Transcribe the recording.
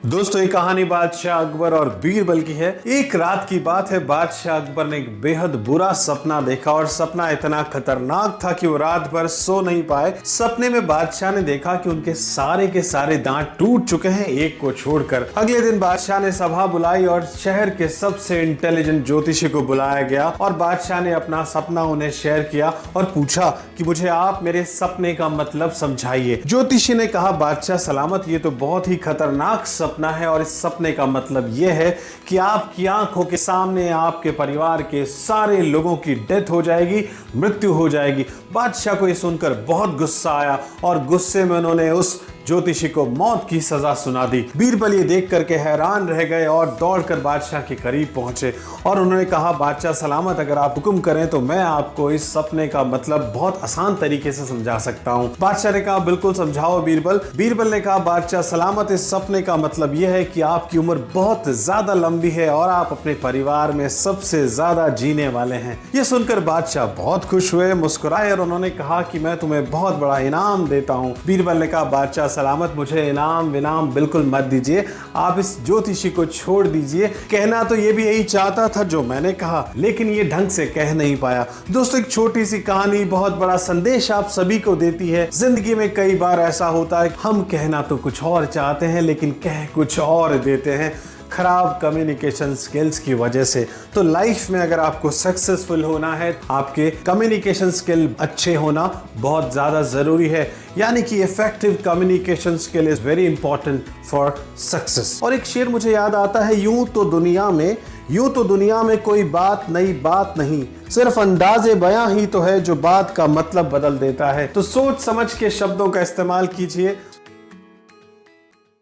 दोस्तों ये कहानी बादशाह अकबर और बीरबल की है। एक रात की बात है, बादशाह अकबर ने एक बेहद बुरा सपना देखा और सपना इतना खतरनाक था कि वो रात भर सो नहीं पाए। सपने में बादशाह ने देखा कि उनके सारे के सारे दांत टूट चुके हैं, एक को छोड़कर। अगले दिन बादशाह ने सभा बुलाई और शहर के सबसे इंटेलिजेंट ज्योतिषी को बुलाया गया और बादशाह ने अपना सपना उन्हें शेयर किया और पूछा कि मुझे आप मेरे सपने का मतलब समझाइए। ज्योतिषी ने कहा, बादशाह सलामत, ये तो बहुत ही खतरनाक सपना है और इस सपने का मतलब यह है कि आपकी आंखों के सामने आपके परिवार के सारे लोगों की डेथ हो जाएगी, मृत्यु हो जाएगी। बादशाह को यह सुनकर बहुत गुस्सा आया और गुस्से में उन्होंने उस ज्योतिषी को मौत की सजा सुना दी। बीरबल ये देख करके हैरान रह गए और दौड़कर बादशाह के करीब पहुंचे और उन्होंने कहा, बादशाह सलामत, अगर आप हुक्म करें तो मैं आपको इस सपने का मतलब बहुत आसान तरीके से समझा सकता हूं। बादशाह ने कहा, बिल्कुल समझाओ बीरबल। बीरबल ने कहा, बादशाह सलामत, इस सपने का मतलब यह है कि आपकी उम्र बहुत ज्यादा लंबी है और आप अपने परिवार में सबसे ज्यादा जीने वाले हैं। यह सुनकर बादशाह बहुत खुश हुए, मुस्कुराए और उन्होंने कहा कि मैं तुम्हें बहुत बड़ा इनाम देता हूं। बीरबल ने कहा, बादशाह सलामत, मुझे इनाम विनाम बिल्कुल मत दीजिए, आप इस ज्योतिषी को छोड़ दीजिए। कहना तो ये भी यही चाहता था जो मैंने कहा, लेकिन ये ढंग से कह नहीं पाया। दोस्तों, एक छोटी सी कहानी बहुत बड़ा संदेश आप सभी को देती है। जिंदगी में कई बार ऐसा होता है, हम कहना तो कुछ और चाहते हैं लेकिन कह कुछ और देते हैं, खराब कम्युनिकेशन स्किल्स की वजह से। तो लाइफ में अगर आपको सक्सेसफुल होना है, आपके कम्युनिकेशन स्किल अच्छे होना बहुत ज़्यादा ज़रूरी है। यानी कि effective communication skill is very important for success. और एक शेर मुझे याद आता है, यूं तो दुनिया में कोई बात नई बात नहीं, सिर्फ अंदाजे बयां ही तो है जो बात का मतलब बदल देता है। तो सोच समझ के शब्दों का इस्तेमाल कीजिए